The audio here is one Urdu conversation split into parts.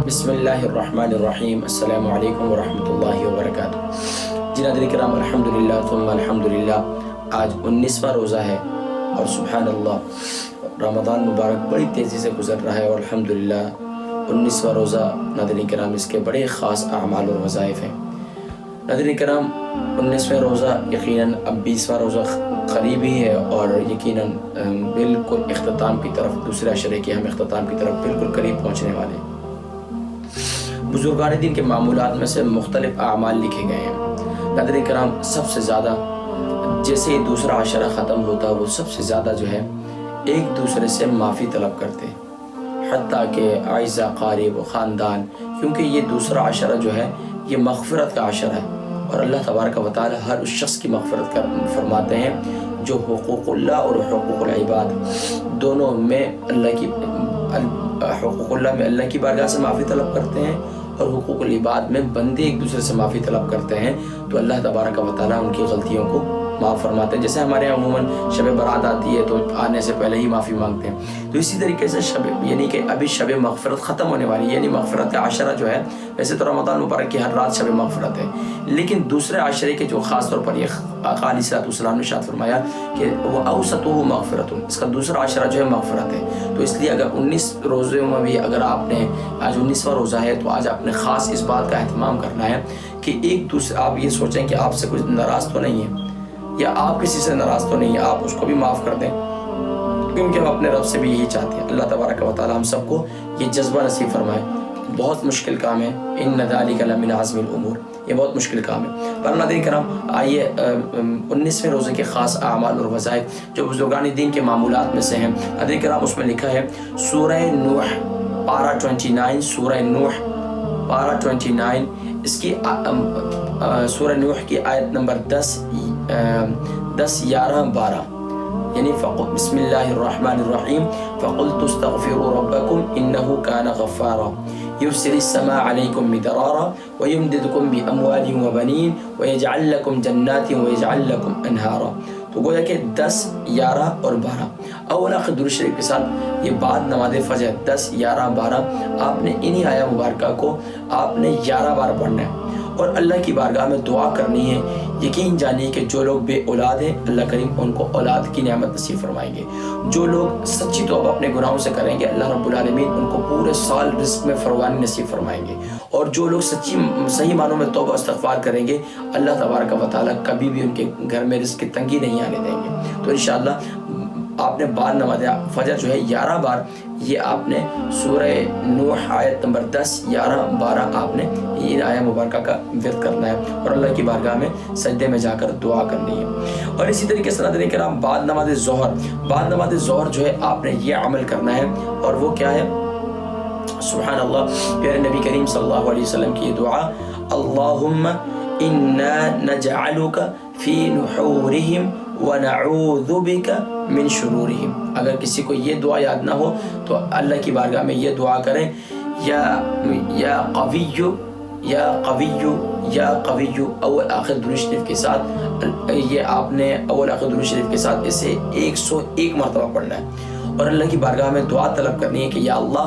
بسم اللہ الرحمن الرحیم۔ السلام علیکم ورحمۃ اللہ وبرکاتہ۔ جی ناظرین کرام، الحمدللہ ثم الحمدللہ، آج 19واں روزہ ہے اور سبحان اللہ رمضان مبارک بڑی تیزی سے گزر رہا ہے اور الحمدللہ 19واں روزہ ناظرین کرام اس کے بڑے خاص اعمال اور وظائف ہیں۔ ناظرین کرام 19واں روزہ یقیناً اب 20واں روزہ قریب ہی ہے اور یقیناً بالکل اختتام کی طرف، دوسرے عشرے کے ہم اختتام کی طرف بالکل قریب پہنچنے والے ہیں۔ بزرگان دین کے معمولات میں سے مختلف اعمال لکھے گئے ہیں۔ ناظرین کرام سب سے زیادہ جیسے ہی دوسرا عشرہ ختم ہوتا وہ سب سے زیادہ جو ہے ایک دوسرے سے معافی طلب کرتے، حتیٰ کہ اعزاء قارب و خاندان، کیونکہ یہ دوسرا عشرہ جو ہے یہ مغفرت کا عشرہ ہے اور اللہ تبارک و تعالی ہر اس شخص کی مغفرت فرماتے ہیں جو حقوق اللہ اور حقوق العباد دونوں میں حقوق اللہ میں اللہ کی بارگاہ سے معافی طلب کرتے ہیں اور حقوق العباد میں بندے ایک دوسرے سے معافی طلب کرتے ہیں تو اللہ تبارک و تعالی ان کی غلطیوں کو معاف فرماتے ہیں۔ جیسے ہمارے یہاں عموماً شب برات آتی ہے تو آنے سے پہلے ہی معافی مانگتے ہیں، تو اسی طریقے سے یعنی کہ ابھی شب مغفرت ختم ہونے والی ہے، یعنی مغفرت کا عشرہ جو ہے، ویسے تو رمضان مبارک کی ہر رات شب مغفرت ہے، لیکن دوسرے عشرے کے جو خاص طور پر یہ آقا علیہ السلام نے ارشاد فرمایا کہ وہ اوسطہ مغفرت، اس کا دوسرا عشرہ جو ہے مغفرت ہے۔ تو اس لیے اگر 19 روزوں میں بھی اگر آپ نے آج 19واں روزہ ہے تو آج آپ نے خاص اس بات کا اہتمام کرنا ہے کہ ایک دوسرے آپ یہ سوچیں کہ آپ سے کوئی ناراض تو نہیں ہے یا آپ کسی سے ناراض تو نہیں ہے، آپ اس کو بھی معاف کر دیں، کیونکہ ہم اپنے رب سے بھی یہی چاہتے ہیں۔ اللہ تبارک و تعالی ہم سب کو یہ جذبہ نصیب فرمائے۔ بہت مشکل کام ہے، ان ذالک لمن عزم الامور، یہ بہت مشکل کام ہے۔ پر ناظرین کرام آئیے 19ویں روزے کے خاص اعمال اور وظائف جو بزرگان دین کے معمولات میں سے ہیں۔ ناظرین کرام اس میں لکھا ہے سورہ نوح پارہ 29، سورہ نوح پارہ 29، اس کی سورہ نوح کی آیت نمبر 10، 11، 12، یعنی بسم اللہ الرحمن الرحیم فَقُلْتُ اسْتَغْفِرُوا رَبَّكُمْ إِنَّهُ كَانَ غَفَّارًا يُرْسِلِ السَّمَاءَ عَلَيْكُمْ مِدْرَارًا وَيُمْدِدْكُمْ بِأَمْوَالٍ وَبَنِينَ وَيَجْعَلْ لَكُمْ جَنَّاتٍ وَيَجْعَلْ لَكُمْ أَنْهَارًا۔ تو گویا کہ 10، 11 اور 12 اول آخر درود شریف کے ساتھ یہ بعد نماز فجر 10، 11، 12 آپ نے انہی آیہ مبارکہ کو آپ نے 11 بار پڑھنا ہے اور اللہ کی بارگاہ میں دعا کرنی ہے۔ یقین جانیے کہ جو لوگ بے اولاد ہیں اللہ کریم ان کو اولاد کی نعمت نصیب فرمائیں گے، جو لوگ سچی توبہ اپنے گناہوں سے کریں گے اللہ رب العالمین ان کو پورے سال رزق میں فراوانی نصیب فرمائیں گے، اور جو لوگ صحیح معنوں میں توبہ استغفار کریں گے اللہ تبارک و تعالی کبھی بھی ان کے گھر میں رزق کی تنگی نہیں آنے دیں گے۔ تو انشاءاللہ آپ نے بعد نماز فجر جو ہے 11 بار یہ آپ نے سورہ نوح آیت نمبر 10، 11، 12 آپ نے یہ آیہ مبارکہ کا ورد کرنا ہے اور اللہ کی بارگاہ میں سجدے میں جا کر دعا کرنی ہے۔ اور اسی طریقے سے ناظرین کرام بعد نماز ظہر جو ہے آپ نے یہ عمل کرنا ہے اور وہ کیا ہے؟ سبحان اللہ، پیارے نبی کریم صلی اللہ علیہ وسلم کی دعا، اللہم انا نجعلک فی نحورہم ونعوذ بک من شرورہم۔ اگر کسی کو یہ دعا یاد نہ ہو تو اللہ کی بارگاہ میں یہ دعا کریں، یا قوی یا قوی یا قوی، اول آخر درود شریف کے ساتھ یہ آپ نے اول آخر درود شریف کے ساتھ اسے 101 مرتبہ پڑھنا ہے اور اللہ کی بارگاہ میں دعا طلب کرنی ہے کہ یا اللہ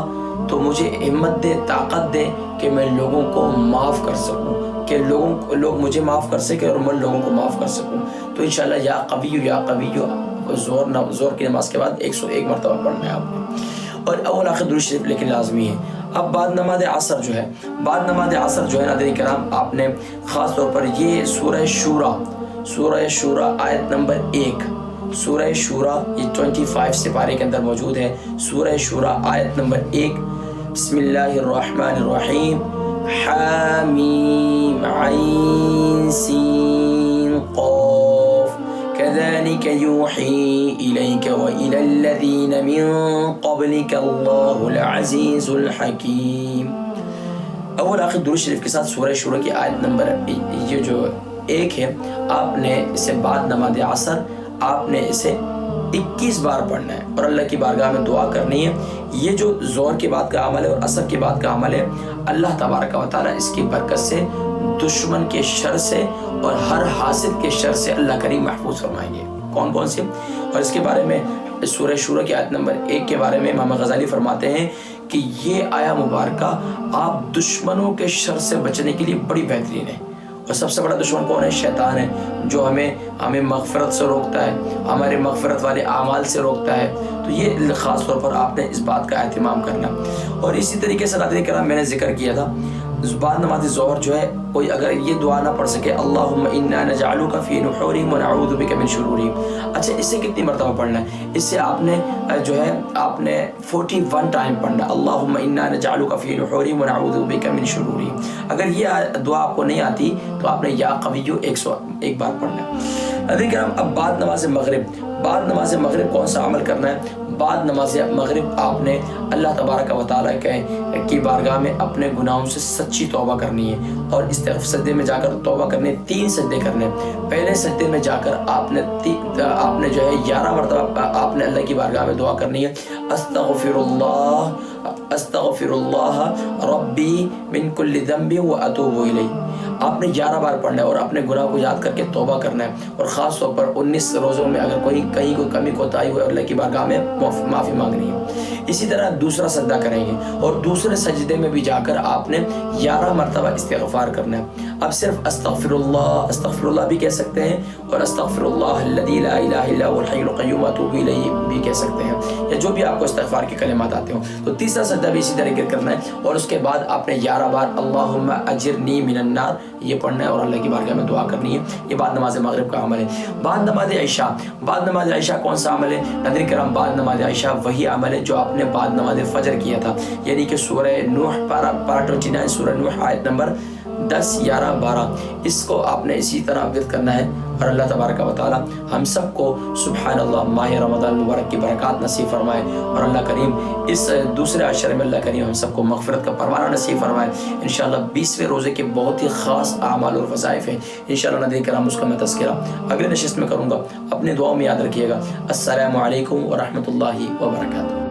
تو مجھے ہمت دے، طاقت دے کہ میں لوگوں کو معاف کر سکوں، کہ لوگ مجھے معاف کر سکے اور میں لوگوں کو معاف کر سکوں۔ تو انشاءاللہ یا قوی زور کی نماز کے بعد 101 مرتبہ پڑھنا ہے آپ نے، اور اول آخر درود شریف لیکن لازمی ہے۔ اب بعد نماز عصر جو ہے ناظرین کرام آپ نے خاص طور پر یہ سورہ شورا آیت نمبر 1، سورہ شورا یہ 25 سپارے کے اندر موجود ہے، سورہ شورا آیت نمبر 1، بسم اللہ الرحمن الرحیم، حامیم عین سین قاف كذلك يوحي إليك وإلى الذين من قبلك الله العزيز الحكيم۔ اول آخر درود شریف کے ساتھ سورہ شورا کی آیت نمبر یہ جو 1 ہے آپ نے اسے بعد نماز عصر آپ نے اسے 21 بار پڑھنا ہے اور اللہ کی بارگاہ میں دعا کرنی ہے۔ یہ جو زور کے بعد کا عمل ہے اور عصر کے بعد کا عمل ہے اللہ تبارک و تعالی اس کی برکت سے دشمن کے شر سے اور ہر حاسد کے شر سے اللہ کریم محفوظ فرمائیں گے۔ کون سے؟ اور اس کے بارے میں سورہ شورا کی آیت نمبر 1 کے بارے میں امام غزالی فرماتے ہیں کہ یہ آیا مبارکہ آپ دشمنوں کے شر سے بچنے کے لیے بڑی بہترین ہے. اور سب سے بڑا دشمن کون ہے؟ شیطان ہے، جو ہمیں مغفرت سے روکتا ہے، ہمارے مغفرت والے اعمال سے روکتا ہے. تو یہ خاص طور پر آپ نے اس بات کا اہتمام کرنا. اور اسی طریقے سے ناظرین کرام میں نے ذکر کیا تھا بعد نماز ظہر جو ہے کوئی اگر یہ دعا نہ پڑھ سکے اللہم انا نجعلک فی نحورہم ونعوذ بک من شرورہم، اچھا اس سے کتنی مرتبہ پڑھنا ہے؟ اس سے آپ نے 41 ٹائم پڑھنا ہے اللہم انا نجعلک فی نحورہم ونعوذ بک من شرورہم. اگر یہ دعا آپ کو نہیں آتی تو آپ نے یا قویو 101 بار پڑھنا ہے. ناظرین کرام اب بعد نماز مغرب کون سا عمل کرنا ہے؟ بعد نماز مغرب آپ نے اللہ تبارک و تعالیٰ کی بارگاہ میں اپنے گناہوں سے سچی توبہ کرنی ہے اور سجدے میں جا کر توبہ کرنے 3 سجدے کرنے. پہلے سجدے میں جا کر آپ نے جو ہے 11 مرتبہ آپ نے اللہ کی بارگاہ میں دعا کرنی ہے استغفر اللہ ربی من کل ذنب واتوب الیہ. آپ نے 11 بار پڑھنا ہے اور اپنے گناہ کو یاد کر کے توبہ کرنا ہے. اور خاص طور پر 19 روزوں میں اگر کہیں کوئی کمی کوتاہی ہوئے اللہ کی بارگاہ میں معافی مانگنی ہے. اسی طرح دوسرا سجدہ کریں گے اور دوسرے سجدے میں بھی جا کر آپ نے 11 مرتبہ استغفار کرنا ہے. اب صرف استغفر اللہ بھی کہہ سکتے ہیں اور استغفر اللہ الذی لا الہ الا هو الحی القیوم واتوب الیہ بھی کہہ سکتے ہیں، یا جو بھی آپ کو استغفار کے کلمات آتے ہوں. تو تیسرا سجدہ بھی اسی طریقے کرنا ہے اور اس کے بعد آپ نے 11 بار اللہم اجرنی من النار یہ پڑھنا ہے اور اللہ کی بارگاہ میں دعا کرنی ہے. یہ بعد نماز مغرب کا عمل ہے. بعد نماز عشاء کون سا عمل ہے؟ ناظرین کرام بعد نماز عشاء وہی عمل ہے جو آپ نے بعد نماز فجر کیا تھا، یعنی کہ سورہ نوح پارہ 29 سورہ نوح آیت نمبر 10 11 12 اس کو آپ نے اسی طرح ورد کرنا ہے. اور اللہ تبارک و تعالی ہم سب کو سبحان اللہ ماہ رمضان مبارک کی برکات نصیب فرمائے اور اللہ کریم اس دوسرے عشرے میں اللہ کریم ہم سب کو مغفرت کا پروانہ نصیب فرمائے. انشاءاللہ 20ویں روزے کے بہت ہی خاص اعمال اور وظائف ہیں، انشاءاللہ ناظرین کرام اس کا میں تذکرہ اگلے نشست میں کروں گا. اپنے دعاؤں میں یاد رکھیے گا. السلام علیکم ورحمۃ اللہ وبرکاتہ.